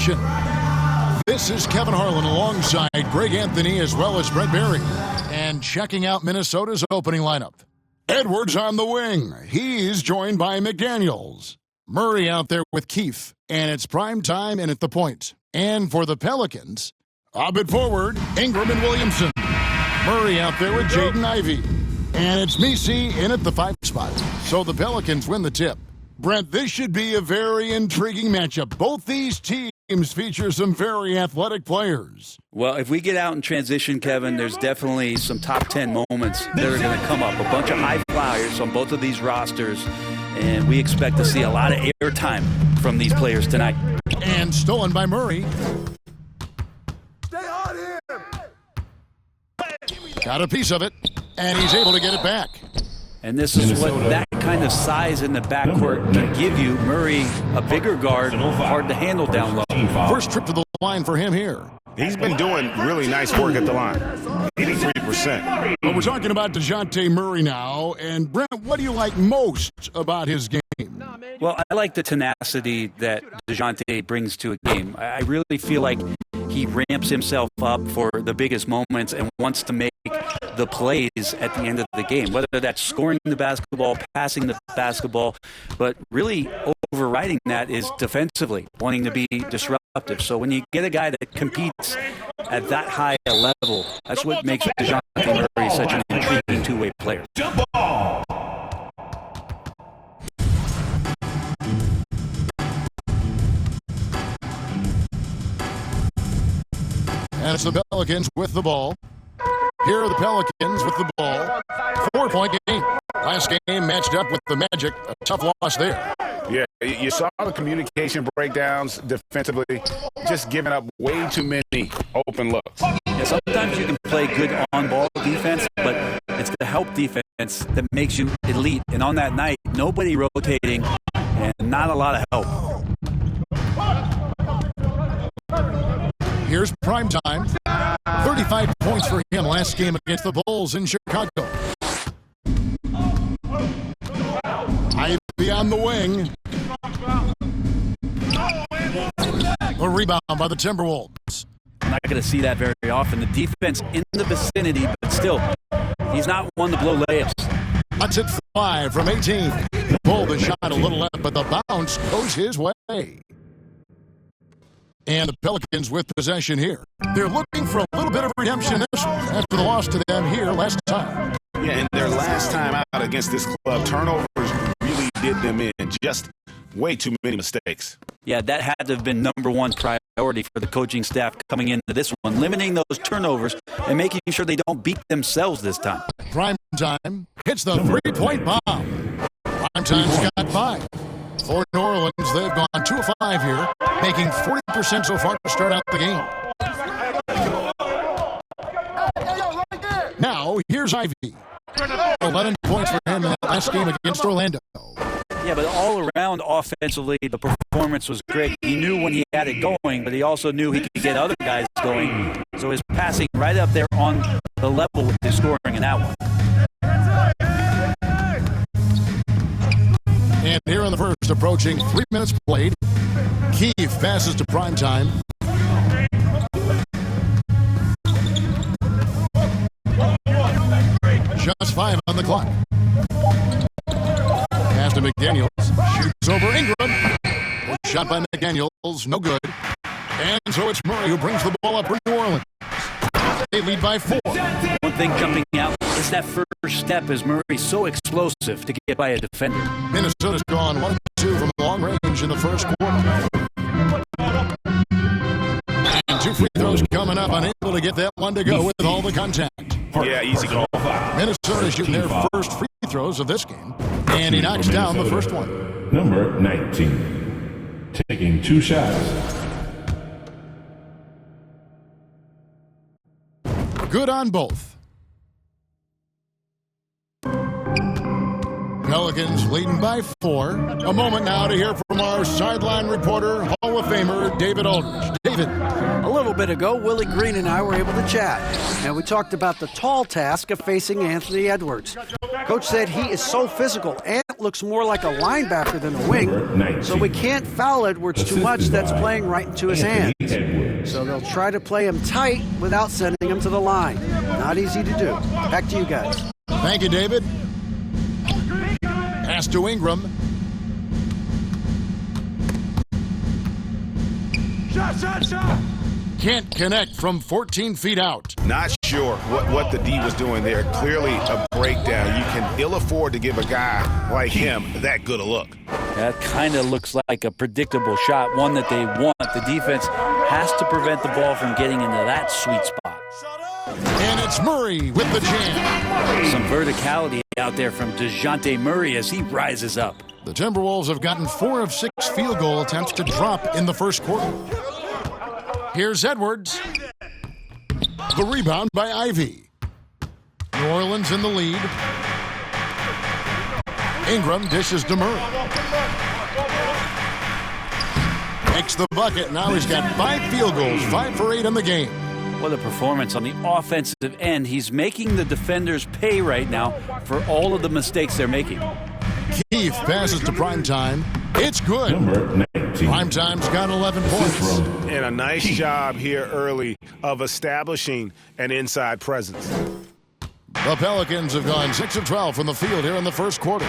action. This is Kevin Harlan alongside Greg Anthony as well as Brett Berry. And checking out Minnesota's opening lineup. Edwards on the wing. He's joined by McDaniels. Murray out there with Keefe. And it's prime time and at the point. And for the Pelicans, up at forward, Ingram and Williamson. Murray out there with Jaden Ivey. And it's Messi in at the 5 spot. So the Pelicans win the tip. Brent, this should be a very intriguing matchup. Both these teams feature some very athletic players. Well, if we get out in transition, Kevin, there's definitely some top 10 moments that are going to come up. A bunch of high flyers on both of these rosters, and we expect to see a lot of airtime from these players tonight. And stolen by Murray. Stay on him! Got a piece of it, and he's able to get it back. And this is what that kind of size in the backcourt can give you. Murray, a bigger guard, hard to handle down low. First trip to the line for him here. He's been doing really nice work at the line. 83%. Well, we're talking about DeJounte Murray now. And, Brent, what do you like most about his game? Well, I like the tenacity that DeJounte brings to a game. I really feel like he ramps himself up for the biggest moments and wants to make the plays at the end of the game, whether that's scoring the basketball, passing the basketball, but really overriding that is defensively, wanting to be disruptive. So when you get a guy that competes at that high a level, that's what makes DeJounte Murray such an intriguing two-way player. Jump ball! And it's the Pelicans with the ball. Here are the Pelicans with the ball. 4-point game. Last game matched up with the Magic. A tough loss there. Yeah, you saw the communication breakdowns defensively, just giving up way too many open looks. Yeah, sometimes you can play good on-ball defense, but it's the help defense that makes you elite. And on that night, nobody rotating and not a lot of help. Here's prime time. 35 points for him last game against the Bulls in Chicago. Ivey on the wing. A rebound by the Timberwolves. I'm not going to see that very often. The defense in the vicinity, but still, he's not one to blow layups. That's it 5 from 18. Pulled the shot a little left, but the bounce goes his way. And the Pelicans with possession here. They're looking for a little bit of redemption after the loss to them here last time. Yeah, and their last time out against this club, turnovers really did them in. Just way too many mistakes. Yeah, that had to have been number one priority for the coaching staff coming into this one, limiting those turnovers and making sure they don't beat themselves this time. Prime time hits the three-point bomb. Prime time's got 5. For New Orleans, they've gone 2 of 5 here, making 40% so far to start out the game. Now, here's Ivey. 11 points for him in that last game against Orlando. Yeah, but all around offensively, the performance was great. He knew when he had it going, but he also knew he could get other guys going. So his passing right up there on the level with his scoring in that one. And here in the first, approaching 3 minutes played. Keefe passes to primetime. Just 5 on the clock. Pass to McDaniels. Shoots over Ingram. Shot by McDaniels. No good. And so it's Murray who brings the ball up for New Orleans. They lead by 4. One thing jumping out is that first step as Murray's so explosive to get by a defender. Minnesota's gone 1-2 from long range in the first quarter. And 2 free throws coming up, unable to get that one to go with all the contact. Yeah, easy call. Minnesota shooting their first free throws of this game, and he knocks down the first one. Number 19, taking 2 shots. Good on both. Pelicans leading by 4. A moment now to hear from our sideline reporter, Hall of Famer David Aldridge. David, a little little bit ago, Willie Green and I were able to chat, and we talked about the tall task of facing Anthony Edwards. Coach said he is so physical. Ant looks more like a linebacker than a wing, so we can't foul Edwards too much. That's playing right into his hands. So they'll try to play him tight without sending him to the line. Not easy to do. Back to you guys. Thank you, David. Pass to Ingram. Shot! Can't connect from 14 feet out. Not sure what the D was doing there. Clearly a breakdown. You can ill afford to give a guy like him that good a look. That kind of looks like a predictable shot, one that they want. The defense has to prevent the ball from getting into that sweet spot. And it's Murray with the jam. Some verticality out there from DeJounte Murray as he rises up. The Timberwolves have gotten 4 of 6 field goal attempts to drop in the first quarter. Here's Edwards. The rebound by Ivy. New Orleans in the lead. Ingram dishes to Murray. Makes the bucket. Now he's got 5 field goals, 5 for 8 in the game. What a performance on the offensive end. He's making the defenders pay right now for all of the mistakes they're making. Keith passes to Primetime. It's good. Number 19. Primetime's got 11 points. And a nice job here early of establishing an inside presence. The Pelicans have gone 6 of 12 from the field here in the first quarter.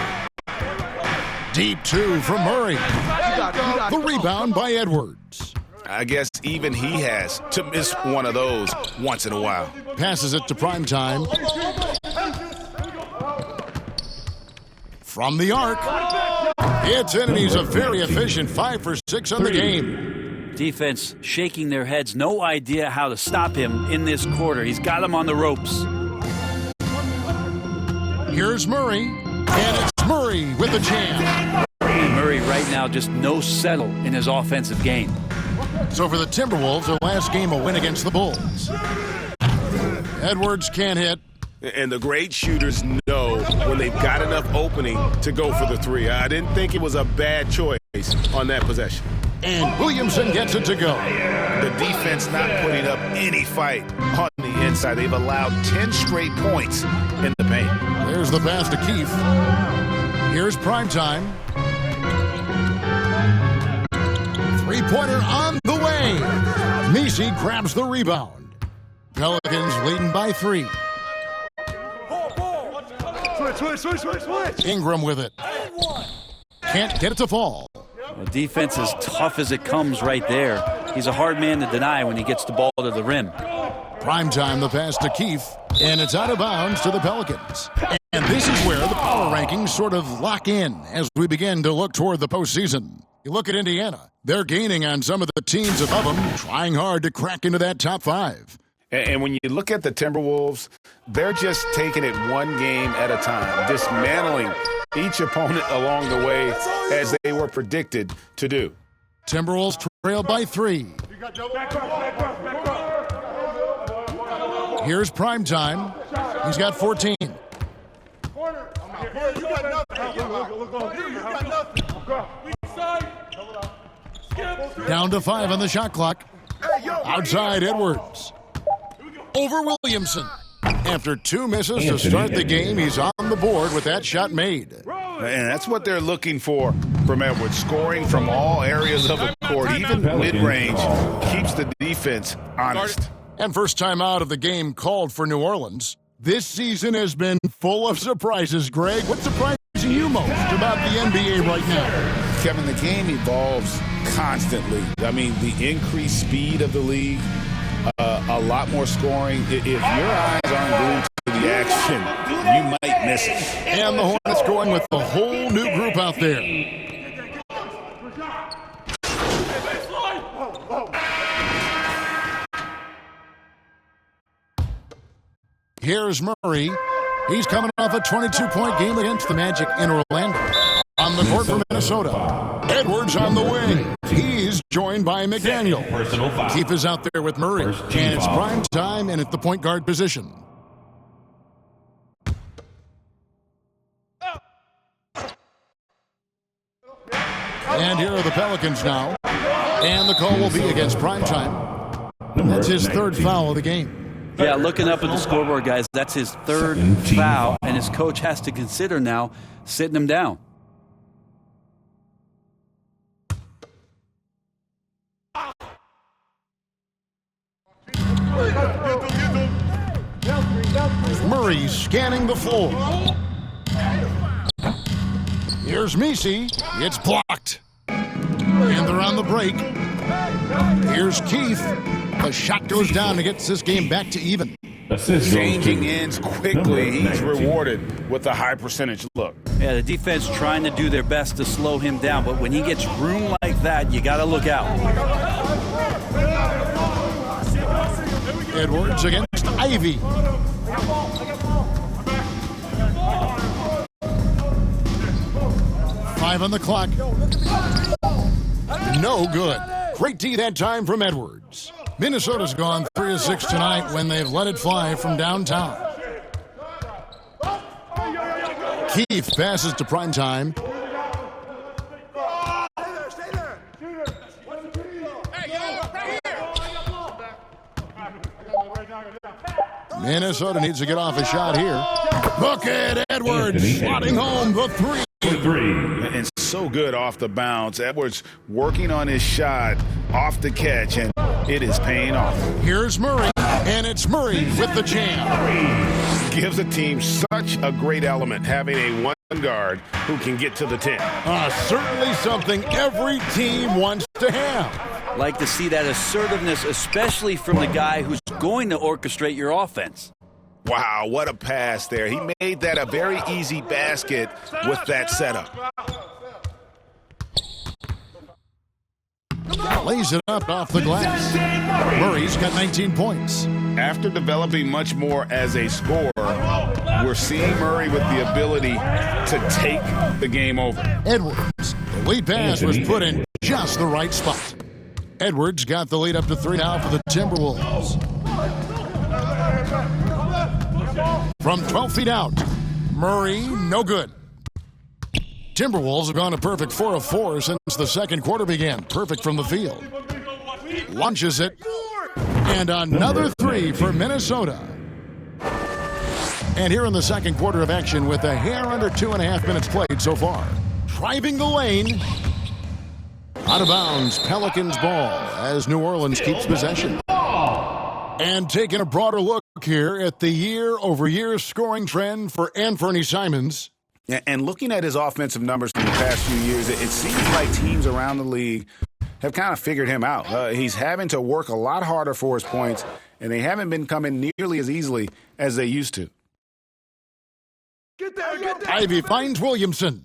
Deep 2 from Murray. The rebound by Edwards. I guess even he has to miss one of those once in a while. Passes it to Primetime. From the arc. It's in, and he's a very efficient 5 for 6 on the game. Defense shaking their heads. No idea how to stop him in this quarter. He's got him on the ropes. Here's Murray. And it's Murray with the jam. Murray right now just no settle in his offensive game. So for the Timberwolves, their last game a win against the Bulls. Edwards can't hit. And the great shooters know when they've got enough opening to go for the 3. I didn't think it was a bad choice on that possession. And Williamson gets it to go. The defense not putting up any fight on the inside. They've allowed 10 straight points in the paint. There's the pass to Keith. Here's Primetime. Three-pointer on the way. Messi grabs the rebound. Pelicans leading by 3. Switch. Ingram with it. Can't get it to fall. The defense is tough as it comes right there. He's a hard man to deny when he gets the ball to the rim. Primetime, the pass to Keith, and it's out of bounds to the Pelicans. And this is where the power rankings sort of lock in as we begin to look toward the postseason. You look at Indiana. They're gaining on some of the teams above them, trying hard to crack into that top 5. And when you look at the Timberwolves, they're just taking it one game at a time, dismantling each opponent along the way as they were predicted to do. Timberwolves trail by 3. Here's Primetime. He's got 14. Down to 5 on the shot clock. Outside Edwards. Over Williamson. After 2 misses to start the game, he's on the board with that shot made. And that's what they're looking for from Edwards. Scoring from all areas of the court, even mid-range, keeps the defense honest. And first time out of the game called for New Orleans. This season has been full of surprises, Greg. What surprises you most about the NBA right now? Kevin, the game evolves constantly. I mean, the increased speed of the league, a lot more scoring. If your eyes aren't glued to the action, you might miss it. And the Hornets going with a whole new group out there. Here's Murray. He's coming off a 22-point game against the Magic in Orlando. On the court for Minnesota, Edwards on the wing. He's joined by McDaniel. Keith is out there with Murray. And it's prime time and at the point guard position. And here are the Pelicans now. And the call will be against Primetime. That's his third foul of the game. Yeah, looking up at the scoreboard, guys, that's his third foul, and his coach has to consider now sitting him down. Murray scanning the floor. Here's Misi. It's blocked. And they're on the break. Here's Keith. The shot goes down and gets this game back to even. Changing ends quickly. He's rewarded with a high percentage look. Yeah, the defense trying to do their best to slow him down, but when he gets room like that, you got to look out. Edwards against Ivy. Five on the clock. No good. Great D that time from Edwards. Minnesota's gone 3 of 6 tonight when they've let it fly from downtown. Keith passes to Primetime. Minnesota needs to get off a shot here. Look at Edwards slotting home the three. And so good off the bounce. Edwards working on his shot off the catch, and it is paying off. Here's Murray, and it's Murray with the jam. Gives a team such a great element having a one guard who can get to the 10. Certainly something every team wants to have. Like to see that assertiveness, especially from the guy who's going to orchestrate your offense. Wow, what a pass there. He made that a very easy basket with that setup. Lays it up off the glass. Murray's got 19 points. After developing much more as a scorer, we're seeing Murray with the ability to take the game over. Edwards, the lead pass was put in just the right spot. Edwards got the lead up to 3 now for the Timberwolves. From 12 feet out, Murray, no good. Timberwolves have gone a perfect 4 of 4 since the second quarter began. Perfect from the field. Launches it. And another 3 for Minnesota. And here in the second quarter of action with a hair under 2.5 minutes played so far. Driving the lane. Out of bounds, Pelicans ball as New Orleans keeps possession. And taking a broader look here at the year-over-year scoring trend for Anthony Simons. And looking at his offensive numbers from the past few years, it seems like teams around the league have kind of figured him out. He's having to work a lot harder for his points, and they haven't been coming nearly as easily as they used to. Get there, get there. Ivy finds Williamson.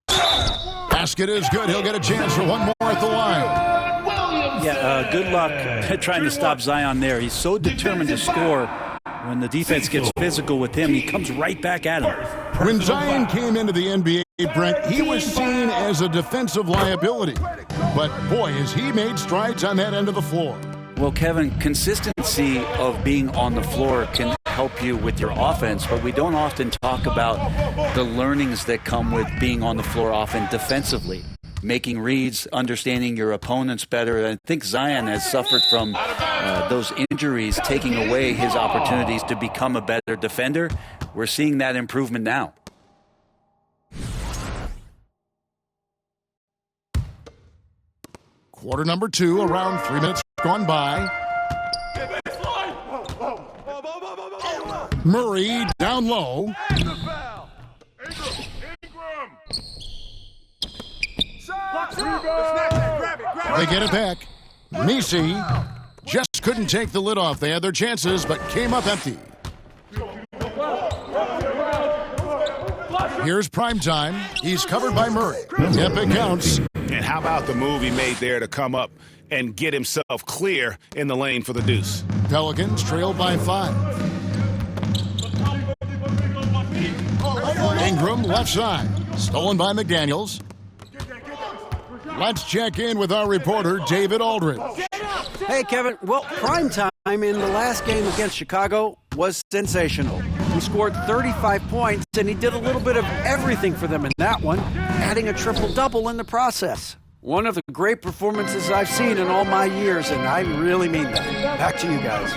Basket is good. He'll get a chance for one more at the line. Yeah, good luck trying to stop Zion there. He's so determined to score. When the defense gets physical with him, he comes right back at him. When Zion came into the NBA, Brent, he was seen as a defensive liability. But, boy, has he made strides on that end of the floor. Well, Kevin, consistency of being on the floor can help you with your offense, but we don't often talk about the learnings that come with being on the floor often defensively. Making reads, understanding your opponents better. I think Zion has suffered from those injuries, taking away his opportunities to become a better defender. We're seeing that improvement now. Quarter number 2, around 3 minutes gone by. Murray down low. They get it back. Misi just couldn't take the lid off. They had their chances, but came up empty. Here's Primetime. He's covered by Murray. Yep, it counts. And how about the move he made there to come up and get himself clear in the lane for the deuce? Pelicans trailed by 5. Ingram left side. Stolen by McDaniels. Let's check in with our reporter, David Aldridge. Hey, Kevin. Well, Primetime in the last game against Chicago was sensational. He scored 35 points, and he did a little bit of everything for them in that one, adding a triple-double in the process. One of the great performances I've seen in all my years, and I really mean that. Back to you guys.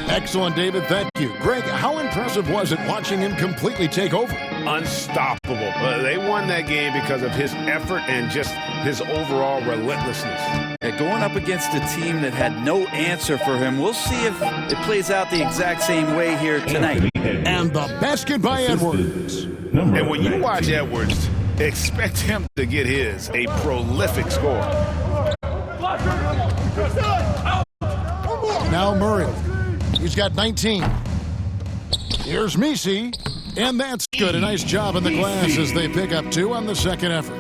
Excellent, David. Thank you. Greg, how impressive was it watching him completely take over? Unstoppable. They won that game because of his effort and just his overall relentlessness. Yeah, going up against a team that had no answer for him, we'll see if it plays out the exact same way here tonight. And the basket by Edwards. And when you watch Edwards, expect him to get a prolific score. Now Murray. He's got 19. Here's Misi. And that's good. A nice job in the glass as they pick up 2 on the second effort.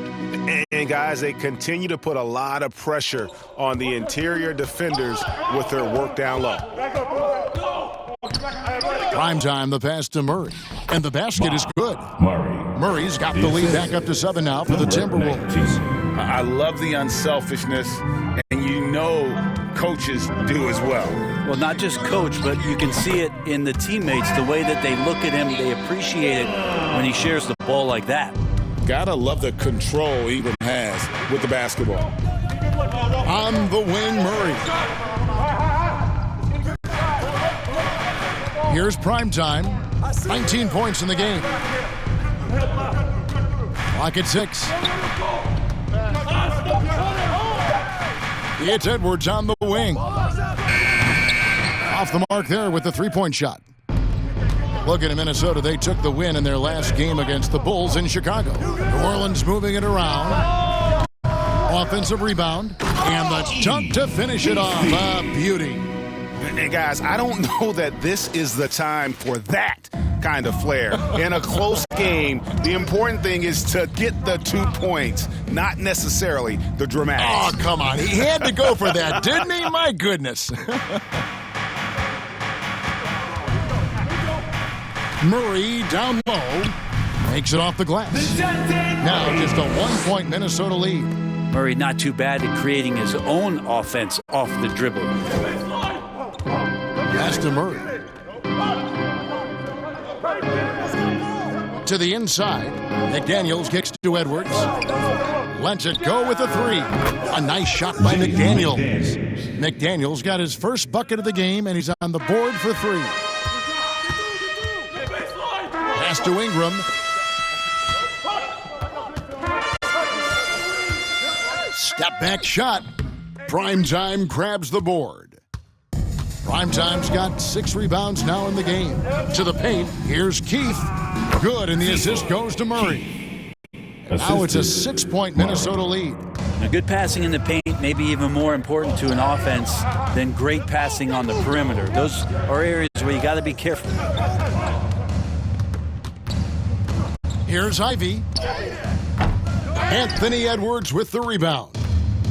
And guys, they continue to put a lot of pressure on the interior defenders with their work down low. Prime time, the pass to Murray. And the basket is good. Murray's got the lead back up to 7 now for the Timberwolves. I love the unselfishness, and you know coaches do as well. Well, not just coach, but you can see it in the teammates, the way that they look at him. They appreciate it when he shares the ball like that. Gotta love the control Ingram has with the basketball. On the wing, Murray. Here's prime time. 19 points in the game. Clock at 6. It's Edwards on the wing. Off the mark there with the three-point shot. Looking at Minnesota, they took the win in their last game against the Bulls in Chicago. New Orleans moving it around. Offensive rebound. And the dunk to finish it off. A beauty. And guys, I don't know that this is the time for that kind of flair. In a close game, the important thing is to get the 2 points, not necessarily the dramatics. Oh, come on. He had to go for that, didn't he? My goodness. Murray down low. Makes it off the glass. Now just a 1-point Minnesota lead. Murray not too bad at creating his own offense off the dribble. Pass to Murray. To the inside. McDaniels kicks to Edwards. Lets it go with a 3. A nice shot by McDaniels. McDaniels got his first bucket of the game, and he's on the board for 3. Pass to Ingram. Step back shot. Primetime grabs the board. Primetime's got 6 rebounds now in the game. To the paint, here's Keith. Good, and the assist goes to Murray. Now it's a 6-point Minnesota lead. Now, good passing in the paint may be even more important to an offense than great passing on the perimeter. Those are areas where you got to be careful. Here's Ivy. Anthony Edwards with the rebound.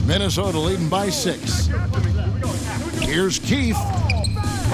Minnesota leading by 6. Here's Keith.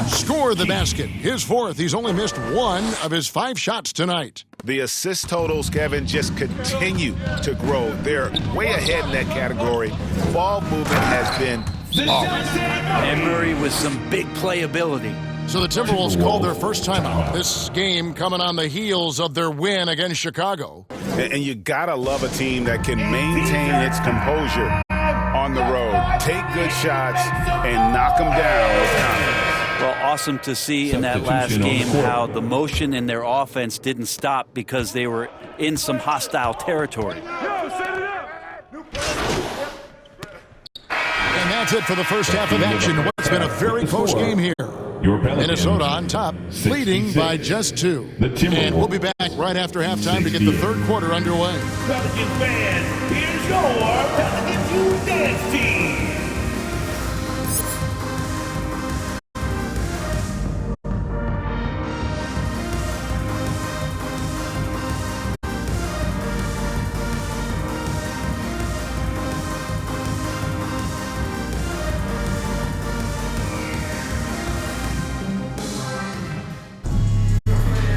Score the basket. His 4th. He's only missed 1 of his 5 shots tonight. The assist totals, Kevin, just continue to grow. They're way ahead in that category. Ball movement has been flawless. And Murray with some big playability. So the Timberwolves called their first timeout. This game coming on the heels of their win against Chicago. And you gotta love a team that can maintain its composure on the road, take good shots, and knock them down with confidence. Well, awesome to see in that last game how the motion in their offense didn't stop because they were in some hostile territory. And that's it for the first half of action. What's been a very close game here. Minnesota on top, leading by just 2. And we'll be back right after halftime to get the third quarter underway. Pelicans fans, here's your Pelicans U Dance Team.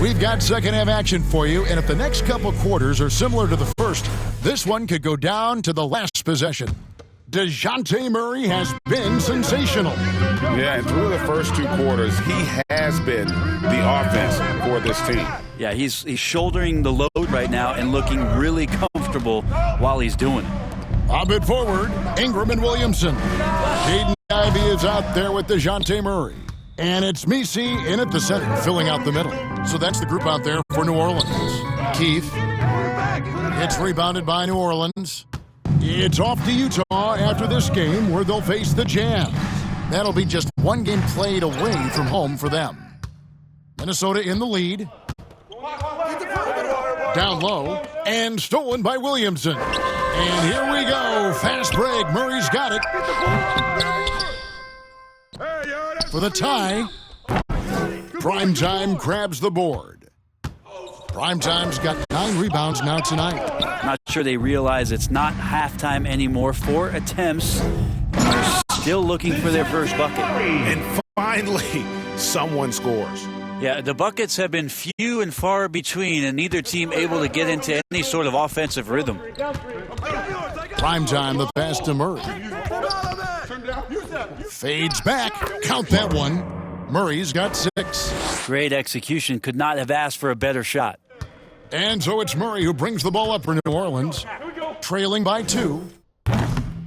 We've got second half action for you, and if the next couple quarters are similar to the first, this one could go down to the last possession. DeJounte Murray has been sensational. Yeah, and through the first 2 quarters, he has been the offense for this team. Yeah, he's shouldering the load right now and looking really comfortable while he's doing it. A bit forward, Ingram and Williamson. Jaden Ivey is out there with DeJounte Murray. And it's Messi in at the center, filling out the middle. So that's the group out there for New Orleans. Keith. It's rebounded by New Orleans. It's off to Utah after this game where they'll face the Jazz. That'll be just one game played away from home for them. Minnesota in the lead. Down low and stolen by Williamson. And here we go. Fast break. Murray's got it. For the tie. Primetime grabs the board. Primetime's got 9 rebounds now tonight. Not sure they realize it's not halftime anymore. 4 attempts. They're still looking for their first bucket. And finally, someone scores. Yeah, the buckets have been few and far between, and neither team able to get into any sort of offensive rhythm. Primetime, the pass to Murray. Fades back. Count that one. Murray's got 6. Great execution. Could not have asked for a better shot. And so it's Murray who brings the ball up for New Orleans. Trailing by 2.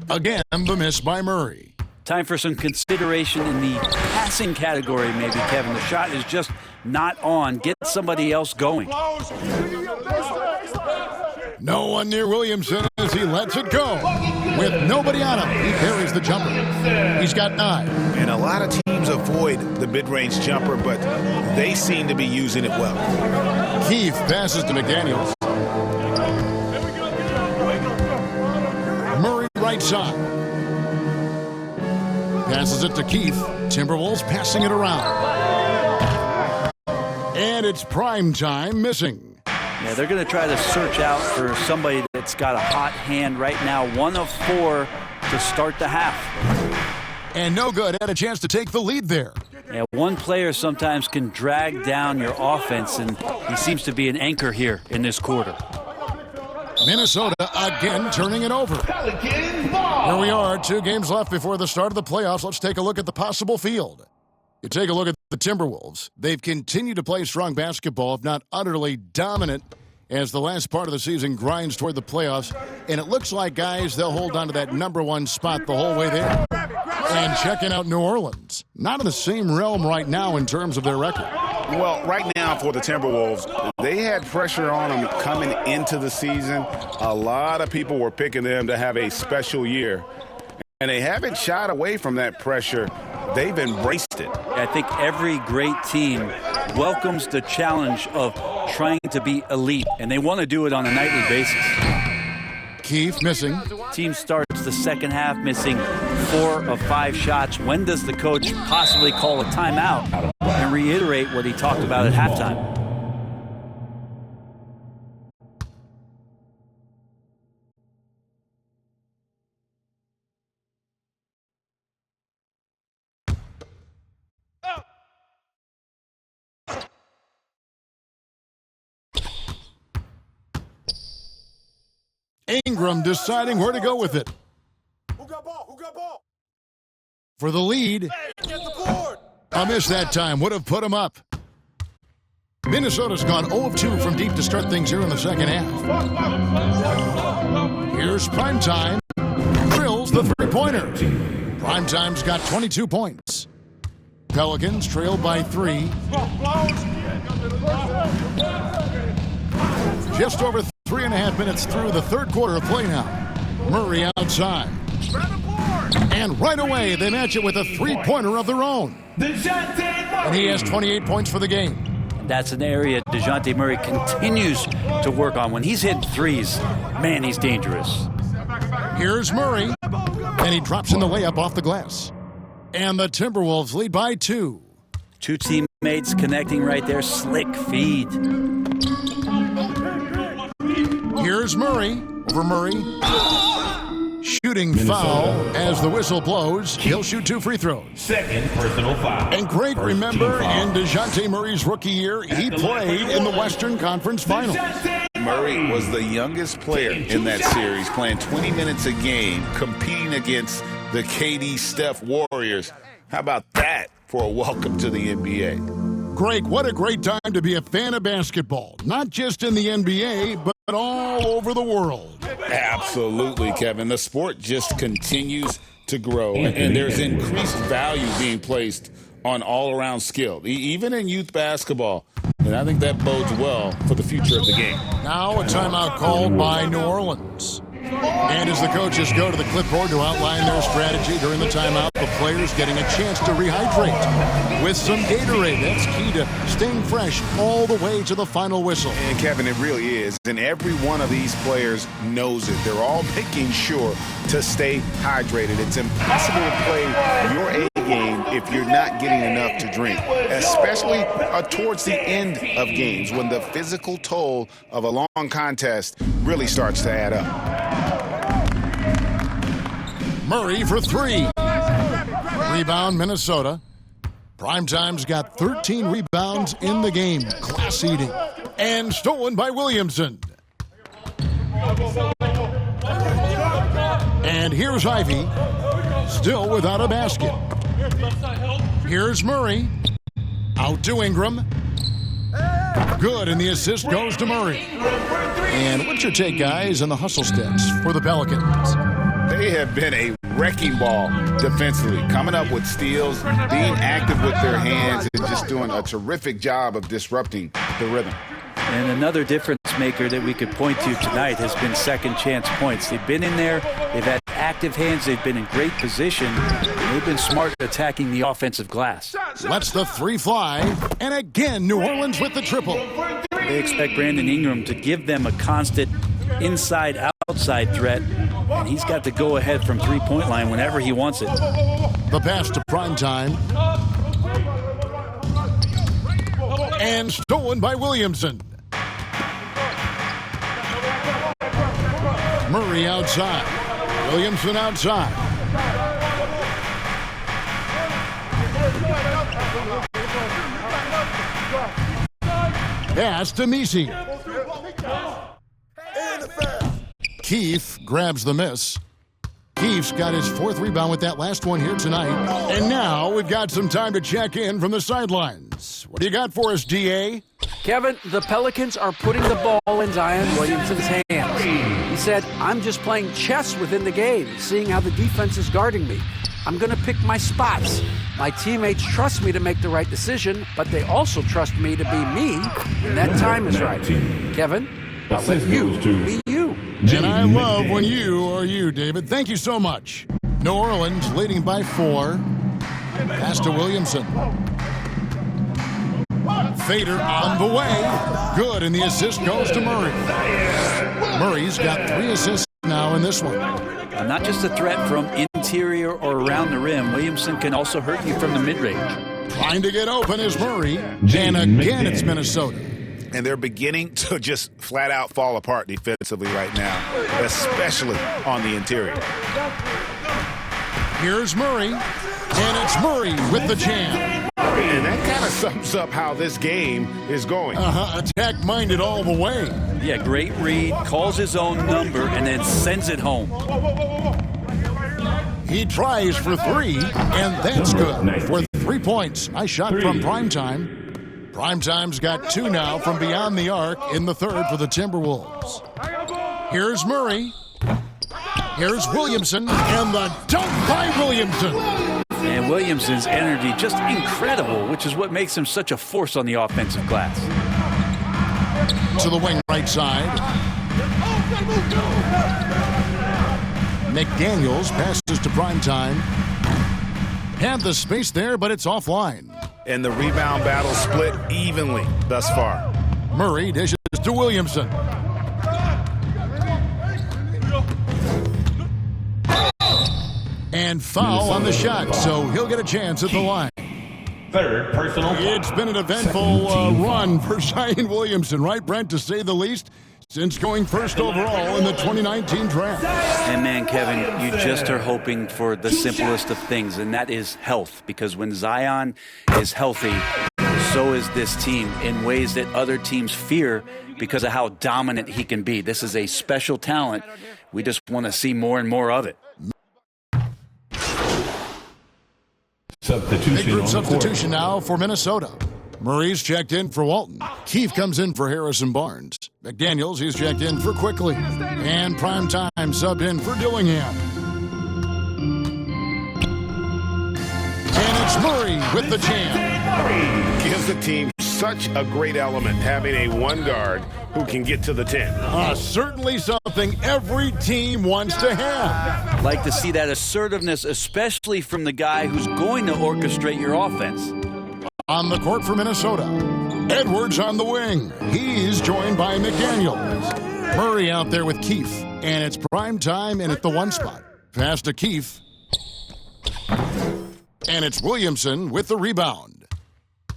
Again, the miss by Murray. Time for some consideration in the passing category, maybe, Kevin. The shot is just not on. Get somebody else going. No one near Williamson as he lets it go. With nobody on him, he carries the jumper. He's got 9. And a lot of teams avoid the mid-range jumper, but they seem to be using it well. Keith passes to McDaniels. Murray right side. Passes it to Keith. Timberwolves passing it around. And it's Primetime missing. Yeah, they're going to try to search out for somebody that's got a hot hand right now. 1 of 4 to start the half. And no good. Had a chance to take the lead there. Yeah, one player sometimes can drag down your offense, and he seems to be an anchor here in this quarter. Minnesota again turning it over. Here we are, 2 games left before the start of the playoffs. Let's take a look at the possible field. You take a look at the Timberwolves. They've continued to play strong basketball, if not utterly dominant, as the last part of the season grinds toward the playoffs. And it looks like, guys, they'll hold on to that #1 spot the whole way there. And checking out New Orleans. Not in the same realm right now in terms of their record. Well, right now for the Timberwolves, they had pressure on them coming into the season. A lot of people were picking them to have a special year. And they haven't shied away from that pressure. They've embraced it. I think every great team welcomes the challenge of trying to be elite, and they want to do it on a nightly basis. Keith missing. Team starts the second half missing 4 of 5 shots. When does the coach possibly call a timeout and reiterate what he talked about at halftime? Ingram deciding where to go with it. Who got ball? For the lead. Get the board. A miss that time. Would have put him up. Minnesota's gone 0 of 2 from deep to start things here in the second half. Here's Primetime. Drills the three-pointer. Primetime's got 22 points. Pelicans trail by 3. Just over 3.5 minutes through the third quarter of play now. Murray outside. And right away, they match it with a three-pointer of their own. And he has 28 points for the game. That's an area DeJounte Murray continues to work on. When he's hitting threes, man, he's dangerous. Here's Murray. And he drops in the layup off the glass. And the Timberwolves lead by 2. 2 teammates connecting right there. Slick feed. Here's Murray. Over Murray. Shooting foul as the whistle blows. He'll shoot 2 free throws. Second personal foul. And great, remember, in DeJounte Murray's rookie year, he played in the Western Conference Finals. Murray was the youngest player in that series, playing 20 minutes a game, competing against the KD Steph Warriors. How about that for a welcome to the NBA? Greg, what a great time to be a fan of basketball. Not just in the NBA, but all over the world. Absolutely, Kevin. The sport just continues to grow, and there's increased value being placed on all-around skill, even in youth basketball. And I think that bodes well for the future of the game. Now a timeout called by New Orleans. And as the coaches go to the clipboard to outline their strategy during the timeout, the players getting a chance to rehydrate with some Gatorade. That's key to staying fresh all the way to the final whistle. And Kevin, it really is. And every one of these players knows it. They're all making sure to stay hydrated. It's impossible to play your A game if you're not getting enough to drink, especially towards the end of games when the physical toll of a long contest really starts to add up. Murray for three. Rebound, Minnesota. Primetime's got 13 rebounds in the game. Class eating. And stolen by Williamson. And here's Ivy. Still without a basket. Here's Murray. Out to Ingram. Good, and the assist goes to Murray. And what's your take, guys, on the hustle steps for the Pelicans? They have been a wrecking ball defensively, coming up with steals, being active with their hands, and just doing a terrific job of disrupting the rhythm. And another difference maker that we could point to tonight has been second chance points. They've been in there, they've had active hands, they've been in great position, and they've been smart attacking the offensive glass. Lets the three fly, and again New Orleans with the triple. They expect Brandon Ingram to give them a constant inside-outside threat, and he's got to go ahead from three-point line whenever he wants it. The pass to Primetime. And stolen by Williamson. Murray outside. Williamson outside. Pass to Messi. Keefe grabs the miss. Keefe's got his fourth rebound with that last one here tonight. And now we've got some time to check in from the sidelines. What do you got for us, DA? Kevin, the Pelicans are putting the ball in Zion Williamson's hands. He said, I'm just playing chess within the game, seeing how the defense is guarding me. I'm going to pick my spots. My teammates trust me to make the right decision, but they also trust me to be me when that time is right. Kevin, I'll let you be you. And I love when you are you, David. Thank you so much. New Orleans leading by 4. Pass to Williamson. Fader on the way. Good, and the assist goes to Murray. Murray's got 3 assists now in this one. Not just a threat from interior or around the rim. Williamson can also hurt you from the mid-range. Trying to get open is Murray. And again, it's Minnesota. And they're beginning to just flat out fall apart defensively right now, especially on the interior. Here's Murray, and it's Murray with the jam. And that kind of sums up how this game is going. Attack-minded all the way. Yeah, great read, calls his own number, and then sends it home. He tries for 3, and that's good. For 3 points, nice shot from Primetime. Primetime's got 2 now from beyond the arc in the third for the Timberwolves. Here's Murray. Here's Williamson, and the dunk by Williamson. And Williamson's energy just incredible, which is what makes him such a force on the offensive glass. To the wing right side. McDaniels passes to Primetime. Had the space there, but it's offline. And the rebound battle split evenly thus far. Murray dishes to Williamson. And foul on the shot, so he'll get a chance at the line. Third personal foul. It's been an eventful run for Zion Williamson, right, Brent, to say the least, since going first overall in the 2019 draft. And man, Kevin, you just are hoping for the simplest of things, and that is health. Because when Zion is healthy, so is this team in ways that other teams fear because of how dominant he can be. This is a special talent. We just want to see more and more of it. Big group substitution now for Minnesota. Murray's checked in for Walton. Keefe comes in for Harrison Barnes. McDaniels, he's checked in for Quickly. And Primetime subbed in for Dillingham. And it's Murray with the jam. Gives the team such a great element having a one guard who can get to the 10. Certainly something every team wants to have. Like to see that assertiveness, especially from the guy who's going to orchestrate your offense. On the court for Minnesota, Edwards on the wing. He's joined by McDaniels. Murray out there with Keefe. And it's prime time and at the one spot. Pass to Keefe. And it's Williamson with the rebound.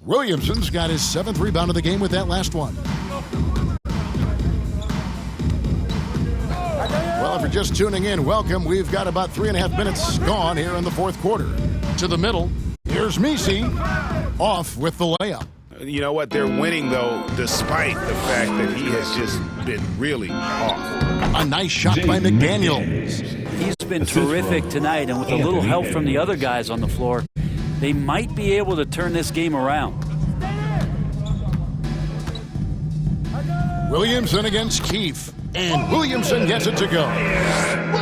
Williamson's got his 7th rebound of the game with that last one. Well, if you're just tuning in, welcome. We've got about 3.5 minutes gone here in the fourth quarter. To the middle, here's Messi off with the layup. You know what? They're winning, though, despite the fact that he has just been really off. A nice shot by McDaniels. He's been terrific tonight, and with a little help from the other guys on the floor, they might be able to turn this game around. Williamson against Keefe. And Williamson gets it to go.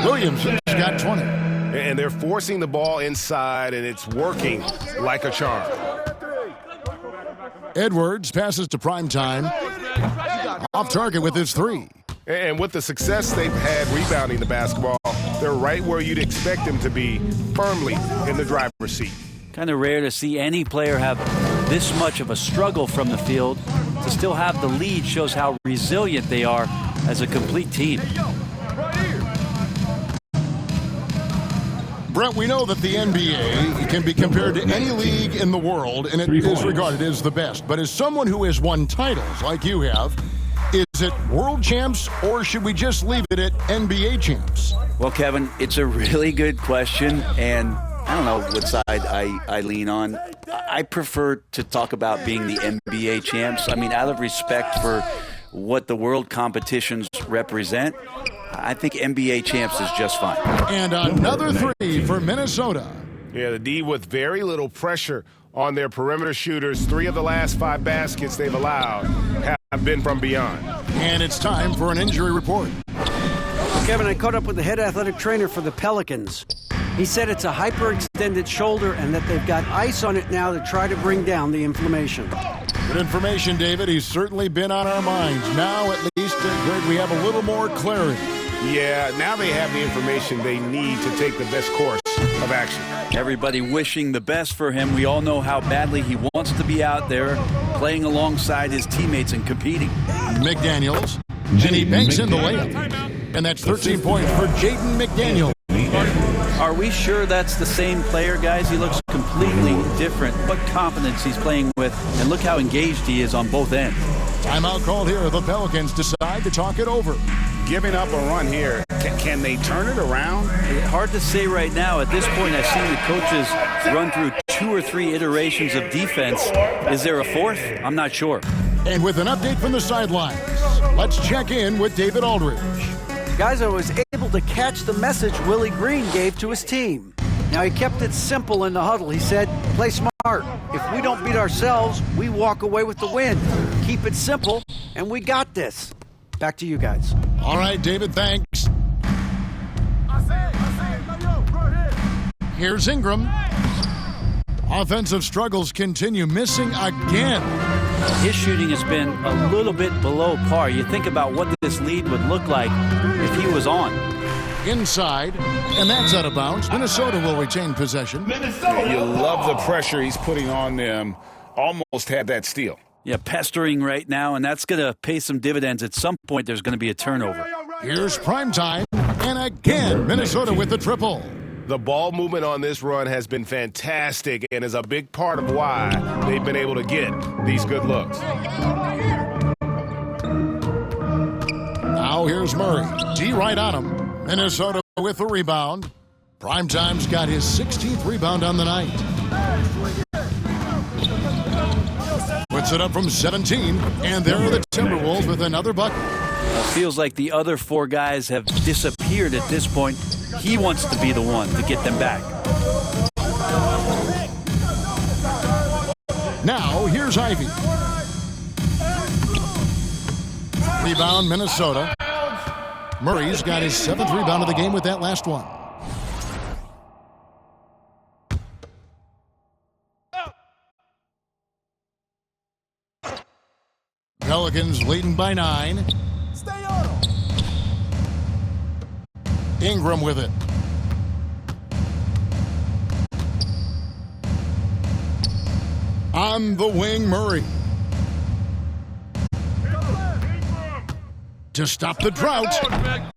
Williamson's got 20. And they're forcing the ball inside, and it's working like a charm. Edwards passes to Primetime. Off target with his 3. And with the success they've had rebounding the basketball, they're right where you'd expect them to be, firmly in the driver's seat. Kind of rare to see any player have this much of a struggle from the field. To still have the lead shows how resilient they are as a complete team. Brent, we know that the NBA can be compared to any league in the world, and it is regarded as the best. But as someone who has won titles like you have, is it world champs, or should we just leave it at NBA champs? Well, Kevin, it's a really good question, and I don't know what side I lean on. I prefer to talk about being the NBA champs. I mean, out of respect for what the world competitions represent, I think NBA champs is just fine. And another 3 for Minnesota. Yeah, the D with very little pressure on their perimeter shooters. 3 of the last 5 baskets they've allowed have been from beyond. And it's time for an injury report. Kevin, I caught up with the head athletic trainer for the Pelicans. He said it's a hyperextended shoulder and that they've got ice on it now to try to bring down the inflammation. Good information, David. He's certainly been on our minds. Now, at least, Greg, we have a little more clarity. Yeah, now they have the information they need to take the best course of action. Everybody wishing the best for him. We all know how badly he wants to be out there playing alongside his teammates and competing. McDaniels, and he banks in the layup. And that's 13 points for Jaden McDaniels. Are we sure that's the same player, guys? He looks completely different. What confidence he's playing with, and look how engaged he is on both ends. Timeout called here. The Pelicans decide to talk it over. Giving up a run here, can they turn it around? Hard to say right now. At this point, I've seen the coaches run through 2 or 3 iterations of defense. Is there a 4th? I'm not sure. And with an update from the sidelines, let's check in with David Aldridge. Guys, I was able to catch the message Willie Green gave to his team. Now, he kept it simple in the huddle. He said, play smart. If we don't beat ourselves, we walk away with the win. Keep it simple, and we got this. Back to you guys. All right, David, thanks. Here's Ingram. Offensive struggles continue, missing again. His shooting has been a little bit below par. You think about what this lead would look like if he was on. Inside, and that's out of bounds. Minnesota will retain possession. You love the pressure he's putting on them. Almost had that steal. Yeah, pestering right now, and that's going to pay some dividends. At some point, there's going to be a turnover. Here's Primetime, and again, Minnesota with the triple. The ball movement on this run has been fantastic and is a big part of why they've been able to get these good looks. Now here's Murray. D right on him. Minnesota with the rebound. Primetime's got his 16th rebound on the night. Puts it up from 17, and there are the Timberwolves with another bucket. Feels like the other 4 guys have disappeared at this point. He wants to be the one to get them back. Now, here's Ivy. Rebound, Minnesota. Murray's got his 7th rebound of the game with that last one. Pelicans leading by 9. Stay on him. Ingram with it. On the wing, Murray. To stop the drought.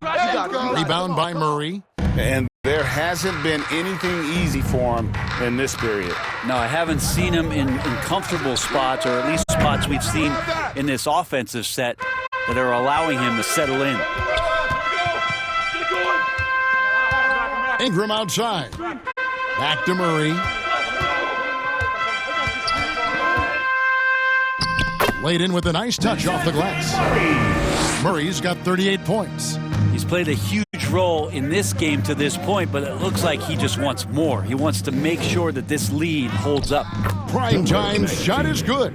Rebound by Murray. And there hasn't been anything easy for him in this period. No, I haven't seen him in comfortable spots, or at least spots we've seen in this offensive set that are allowing him to settle in. Ingram outside. Back to Murray. Laid in with a nice touch off the glass. Murray's got 38 points. He's played a huge role in this game to this point, but it looks like he just wants more. He wants to make sure that this lead holds up. Prime time shot is good.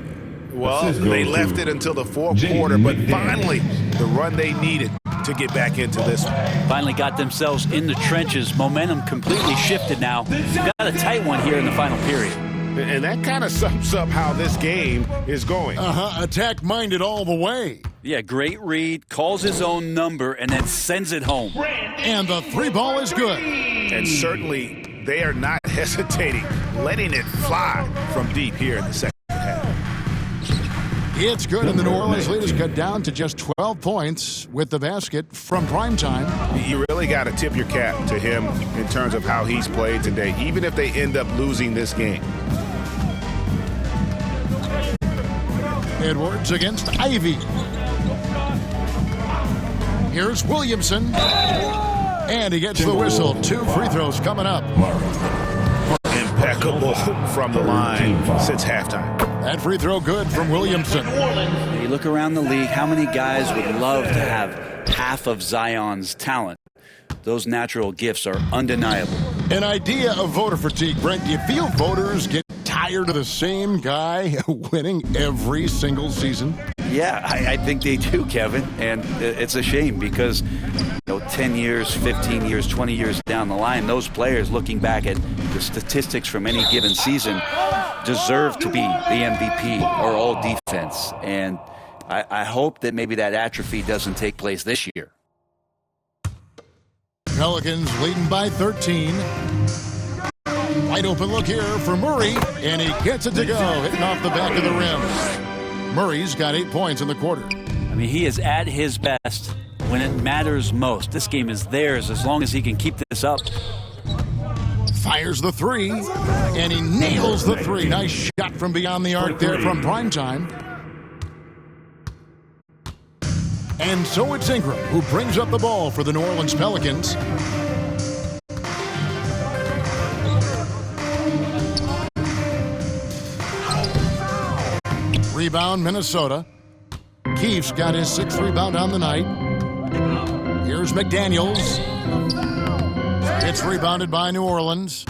Well, they left it until the fourth quarter, but finally the run they needed to get back into this one. Finally got themselves in the trenches. Momentum completely shifted now. They've got a tight one here in the final period. And that kind of sums up how this game is going. Attack-minded all the way. Yeah, great read, calls his own number, and then sends it home. And the 3 ball is good. And certainly they are not hesitating, letting it fly from deep here in the second half. It's good, and the New Orleans lead is cut down to just 12 points with the basket from primetime. You really got to tip your cap to him in terms of how he's played today, even if they end up losing this game. Edwards against Ivy. Here's Williamson. And he gets the whistle. 2 free throws coming up. Impeccable from the line since halftime. That free throw good from Williamson. You look around the league, how many guys would love to have half of Zion's talent? Those natural gifts are undeniable. An idea of voter fatigue, Brent. Do you feel voters get tired of the same guy winning every single season? Yeah, I think they do, Kevin. And it's a shame because 10 years, 15 years, 20 years down the line, those players looking back at the statistics from any given season deserve to be the MVP or all defense. And I hope that maybe that atrophy doesn't take place this year. Pelicans leading by 13. Wide open look here for Murray, and he gets it to go, hitting off the back of the rim. Murray's got 8 points in the quarter. I mean, he is at his best when it matters most. This game is theirs as long as he can keep this up. Fires the 3, and he nails the 3. Nice shot from beyond the arc there from primetime. And so it's Ingram who brings up the ball for the New Orleans Pelicans. Rebound, Minnesota. Keefe's got his 6th rebound on the night. Here's McDaniels. It's rebounded by New Orleans.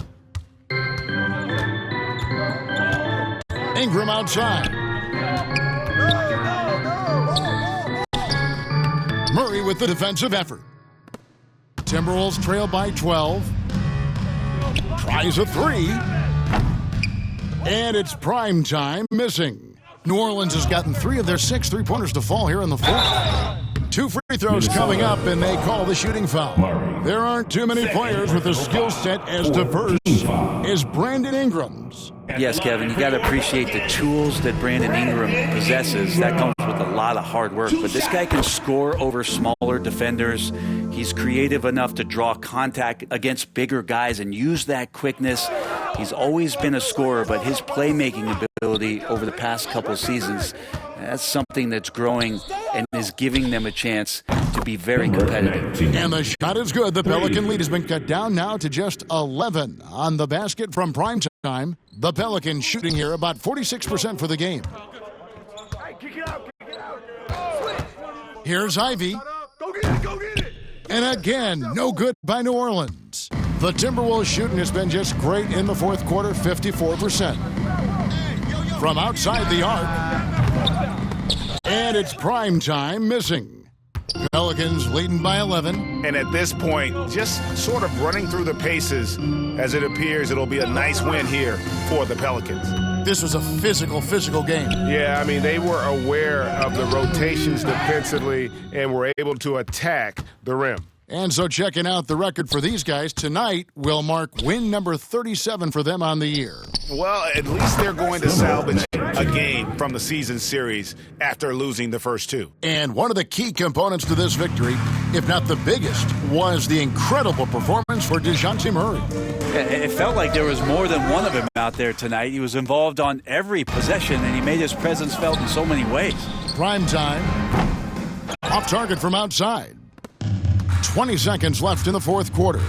Ingram outside. Murray with the defensive effort. Timberwolves trail by 12. Tries a 3. And it's prime time missing. New Orleans has gotten 3 of their 6 three-pointers to fall here in the 4th. 2 free throws coming up, and they call the shooting foul. There aren't too many players with a skill set as diverse as Brandon Ingram's. Yes, Kevin, you got to appreciate the tools that Brandon Ingram possesses. That comes with a lot of hard work. But this guy can score over smaller defenders. He's creative enough to draw contact against bigger guys and use that quickness. He's always been a scorer, but his playmaking ability over the past couple seasons, that's something that's growing and is giving them a chance to be very competitive. And the shot is good. The Pelican lead has been cut down now to just 11 on the basket from primetime. The Pelicans shooting here about 46% for the game. Here's Ivy. And again, no good by New Orleans. The Timberwolves shooting has been just great in the 4th quarter, 54%. from outside the arc. And it's prime time missing. Pelicans leading by 11. And at this point, just sort of running through the paces, as it appears it'll be a nice win here for the Pelicans. This was a physical game. Yeah, I mean, they were aware of the rotations defensively and were able to attack the rim. And so checking out the record for these guys, tonight will mark win number 37 for them on the year. Well, at least they're going to salvage a game from the season series after losing the first two. And one of the key components to this victory, if not the biggest, was the incredible performance for DeJounte Murray. It felt like there was more than one of him out there tonight. He was involved on every possession, and he made his presence felt in so many ways. Prime time. Off target from outside. 20 seconds left in the fourth quarter.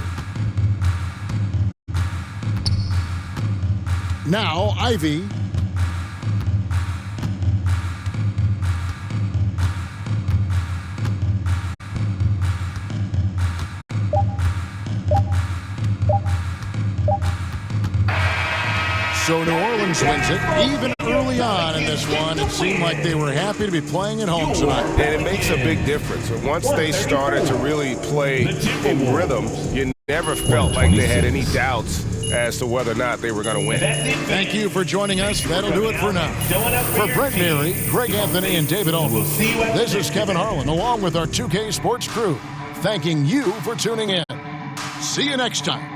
Now, Ivy. So New Orleans wins it. Even early on in this one, it seemed like they were happy to be playing at home tonight. And it makes a big difference. Once they started to really play in rhythm, you never felt like they had any doubts as to whether or not they were going to win. Thank you for joining us. That'll do it for now. For Brent Neary, Greg Anthony, and David Altman, this is Kevin Harlan along with our 2K Sports crew, thanking you for tuning in. See you next time.